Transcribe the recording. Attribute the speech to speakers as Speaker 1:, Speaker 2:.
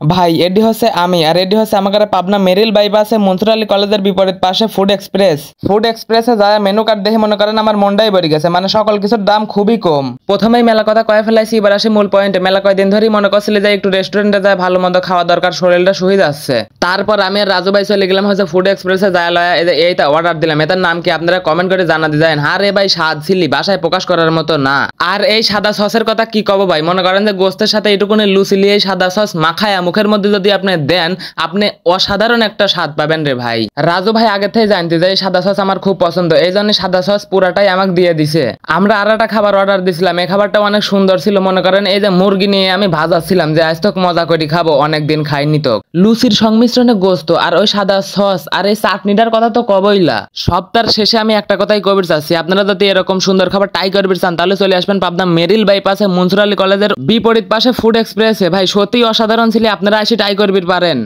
Speaker 1: ভাই এডি হচ্ছে আমি, আর এডি হচ্ছে আমাদের পাবনা মেরিল বাইপাসে মনসুর আলী কলেজের বিপরীত পাশে ফুড এক্সপ্রেস। ফুড এক্সপ্রেসে যায় মেনু কার্ড দেখে মনে করেন আমার মনটাই বেড়ে গেছে, মানে সকল কিছুর দাম খুবই কম। প্রথমেই মেলা কথা কয়ে ফেলাইছি, এবার আসি মূল পয়েন্টে। মেলা কয়েকদিন ধরেই মনে করছিল যে একটু রেস্টুরেন্টে যায় ভালো মন্দ খাওয়া দরকার, শরীরটা শুয়ে যাচ্ছে। তারপর আমি আর রাজু ভাই চলে গেলাম হচ্ছে ফুড এক্সপ্রেসে যায় লয়া এইটা অর্ডার দিলাম। এটার নাম কি আপনারা কমেন্ট করে জানা দিবেন। আরে ভাই স্বাদ ছিলি বাসায় প্রকাশ করার মতো না। আর এই সাদা সসের কথা কি কব ভাই, মনে করেন যে গোস্তের সাথে এটুকুনি লুচিলি এই সাদা সস মাখায়া মুখের মধ্যে যদি আপনি দেন, আপনি অসাধারণ একটা স্বাদ পাবেন রে ভাই। রাজু ভাই আগে থেকে জানতে যে এই সাদা সস আমার খুব পছন্দ, এই জন্য সাদা সস পুরাটাই আমাকে দিয়ে দিছে। আমরা আর একটা খাবার অর্ডার দিছিলাম, এই খাবারটা অনেক সুন্দর ছিল। মনে করেন এই যে মুরগি নিয়ে আমি ভাজাচ্ছিলাম যে আজ তো মজা করে খাবো, অনেকদিন খাইনি তো। লুচির সংমিশ্রণে গোস্ত আর ওই সাদা সস আর এই চাটনিটার কথা তো কবইলা। সপ্তাহের শেষে আমি একটা কথাই কবির চাচ্ছি, আপনারা যদি এরকম সুন্দর খাবার ট্রাই করবেন চান তাহলে চলে আসবেন পাবনা মেরিল বাইপাসে মনসুর আলী কলেজের বিপরীত পাশে ফুড এক্সপ্রেসে। ভাই সত্যি অসাধারণ ছিল, আপনারা এসে ট্রাই করবেন পারেন।